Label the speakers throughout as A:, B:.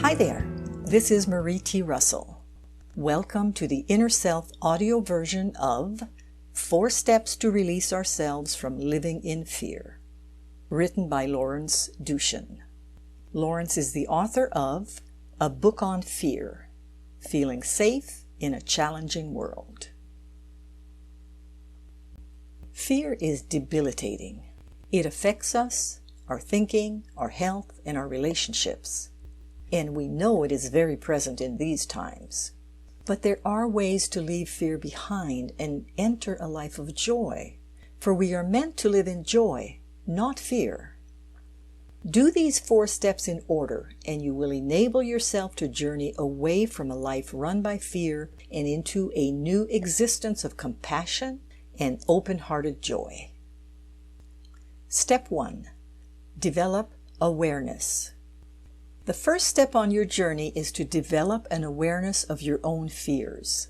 A: Hi there, this is Marie T. Russell. Welcome to the InnerSelf audio version of 4 Steps to Release Ourselves from Living in Fear, written by Lawrence Doochin. Lawrence is the author of A Book on Fear, Feeling Safe in a Challenging World. Fear is debilitating. It affects us, our thinking, our health, and our relationships. And we know it is very present in these times. But there are ways to leave fear behind and enter a life of joy, for we are meant to live in joy, not fear. Do these 4 steps in order, and you will enable yourself to journey away from a life run by fear and into a new existence of compassion and open-hearted joy. Step 1. Develop awareness. The first step on your journey is to develop an awareness of your own fears.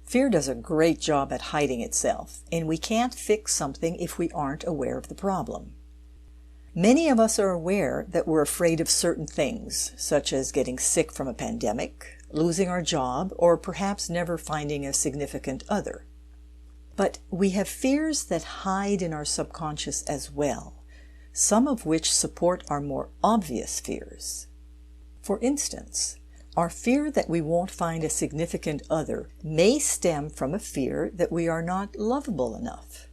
A: Fear does a great job at hiding itself, and we can't fix something if we aren't aware of the problem. Many of us are aware that we're afraid of certain things, such as getting sick from a pandemic, losing our job, or perhaps never finding a significant other. But we have fears that hide in our subconscious as well, some of which support our more obvious fears. For instance, our fear that we won't find a significant other may stem from a fear that we are not lovable enough.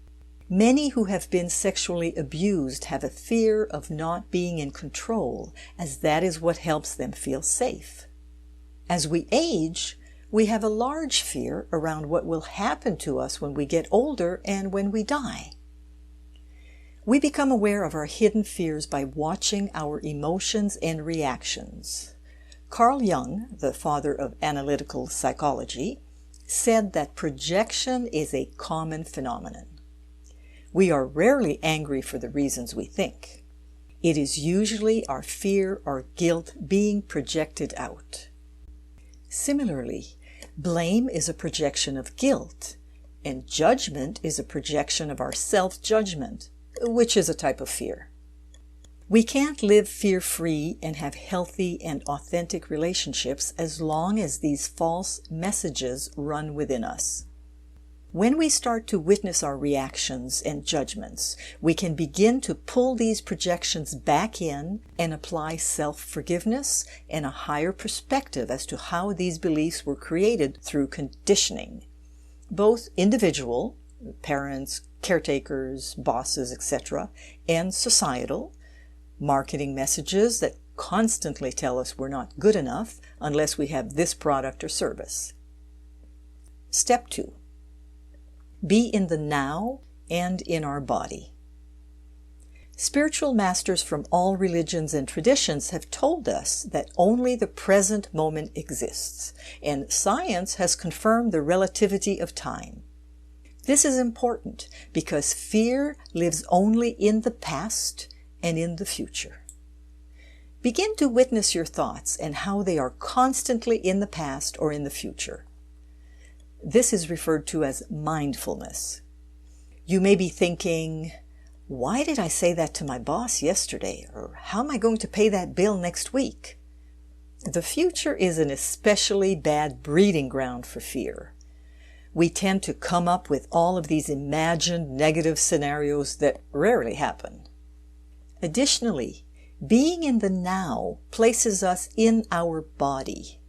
A: Many who have been sexually abused have a fear of not being in control, as that is what helps them feel safe. As we age, we have a large fear around what will happen to us when we get older and when we die. We become aware of our hidden fears by watching our emotions and reactions. Carl Jung, the father of analytical psychology, said that projection is a common phenomenon. We are rarely angry for the reasons we think. It is usually our fear or guilt being projected out. Similarly, blame is a projection of guilt, and judgment is a projection of our self-judgment, which is a type of fear. We can't live fear-free and have healthy and authentic relationships as long as these false messages run within us. When we start to witness our reactions and judgments, we can begin to pull these projections back in and apply self-forgiveness and a higher perspective as to how these beliefs were created through conditioning, both individual, parents, caretakers, bosses, etc., and societal, marketing messages that constantly tell us we're not good enough unless we have this product or service. Step 2. Be in the now and in our body. Spiritual masters from all religions and traditions have told us that only the present moment exists, and science has confirmed the relativity of time. This is important because fear lives only in the past and in the future. Begin to witness your thoughts and how they are constantly in the past or in the future. This is referred to as mindfulness. You may be thinking, why did I say that to my boss yesterday? Or how am I going to pay that bill next week? The future is an especially bad breeding ground for fear. We tend to come up with all of these imagined negative scenarios that rarely happen. Additionally, being in the now places us in our body.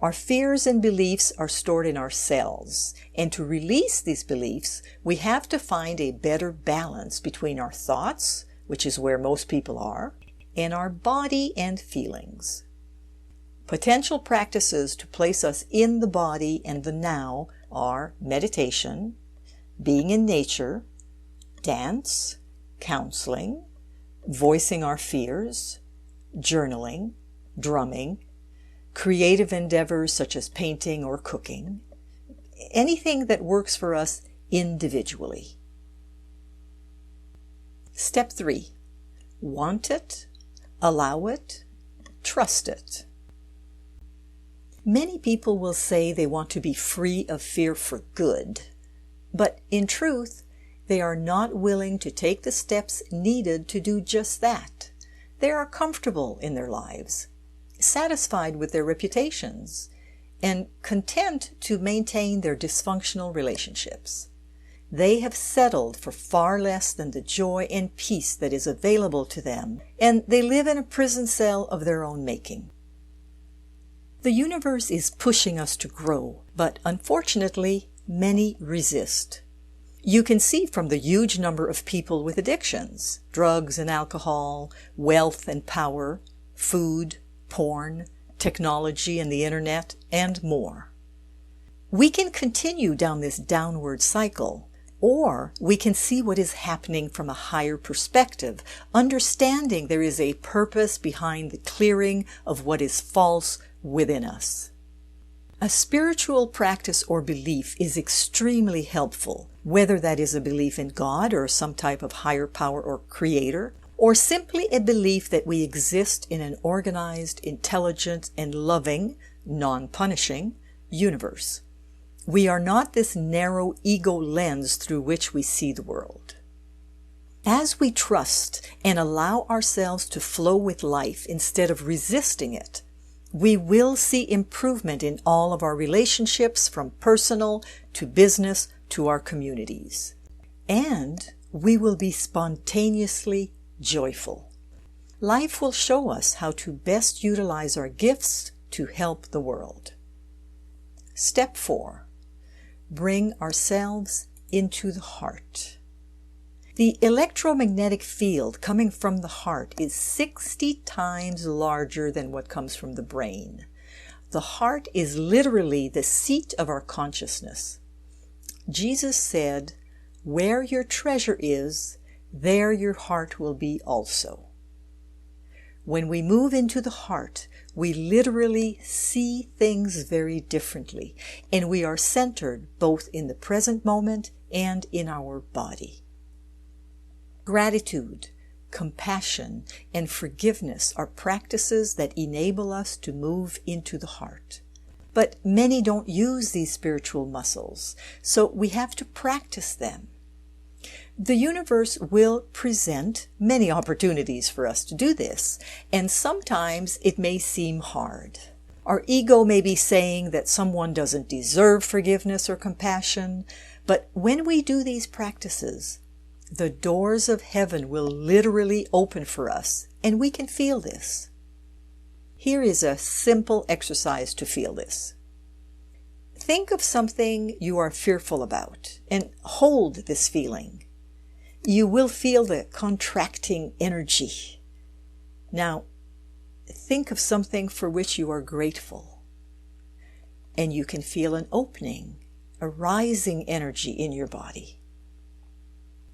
A: Our fears and beliefs are stored in our cells, and to release these beliefs, we have to find a better balance between our thoughts, which is where most people are, and our body and feelings. Potential practices to place us in the body and the now are meditation, being in nature, dance, counseling, voicing our fears, journaling, drumming, creative endeavors such as painting or cooking, anything that works for us individually. Step 3. Want it, allow it, trust it. Many people will say they want to be free of fear for good, but in truth, they are not willing to take the steps needed to do just that. They are comfortable in their lives. satisfied with their reputations, and content to maintain their dysfunctional relationships. They have settled for far less than the joy and peace that is available to them, and they live in a prison cell of their own making. The universe is pushing us to grow, but unfortunately, many resist. You can see from the huge number of people with addictions, drugs and alcohol, wealth and power, food, porn, technology and the internet, and more. We can continue down this downward cycle, or we can see what is happening from a higher perspective, understanding there is a purpose behind the clearing of what is false within us. A spiritual practice or belief is extremely helpful, whether that is a belief in God or some type of higher power or creator, or simply a belief that we exist in an organized, intelligent, and loving, non-punishing universe. We are not this narrow ego lens through which we see the world. As we trust and allow ourselves to flow with life instead of resisting it, we will see improvement in all of our relationships, from personal to business to our communities. And we will be spontaneously joyful. Life will show us how to best utilize our gifts to help the world. Step 4. Bring ourselves into the heart. The electromagnetic field coming from the heart is 60 times larger than what comes from the brain. The heart is literally the seat of our consciousness. Jesus said, "Where your treasure is, there your heart will be also." When we move into the heart, we literally see things very differently, and we are centered both in the present moment and in our body. Gratitude, compassion, and forgiveness are practices that enable us to move into the heart. But many don't use these spiritual muscles, so we have to practice them. The universe will present many opportunities for us to do this, and sometimes it may seem hard. Our ego may be saying that someone doesn't deserve forgiveness or compassion, but when we do these practices, the doors of heaven will literally open for us, and we can feel this. Here is a simple exercise to feel this. Think of something you are fearful about, and hold this feeling. You will feel the contracting energy. Now, think of something for which you are grateful, and you can feel an opening, a rising energy in your body.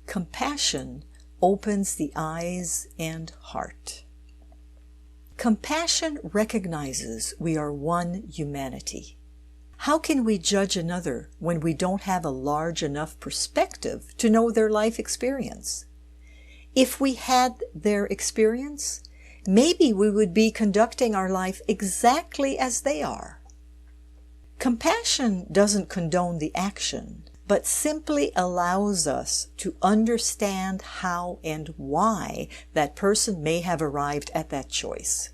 A: Compassion opens the eyes and heart. Compassion recognizes we are one humanity. How can we judge another when we don't have a large enough perspective to know their life experience? If we had their experience, maybe we would be conducting our life exactly as they are. Compassion doesn't condone the action, but simply allows us to understand how and why that person may have arrived at that choice.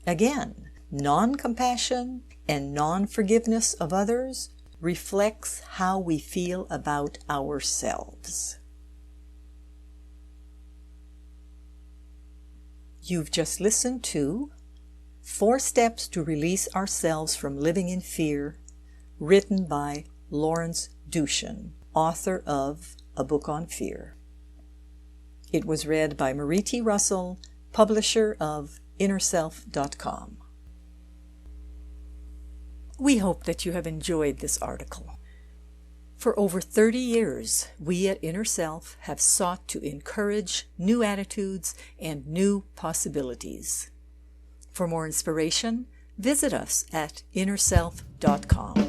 A: Again, non-compassion and non-forgiveness of others reflects how we feel about ourselves. You've just listened to 4 Steps to Release Ourselves from Living in Fear, written by Lawrence Doochin, author of A Book on Fear. It was read by Marie T. Russell, publisher of InnerSelf.com. We hope that you have enjoyed this article. For over 30 years, we at InnerSelf have sought to encourage new attitudes and new possibilities. For more inspiration, visit us at InnerSelf.com.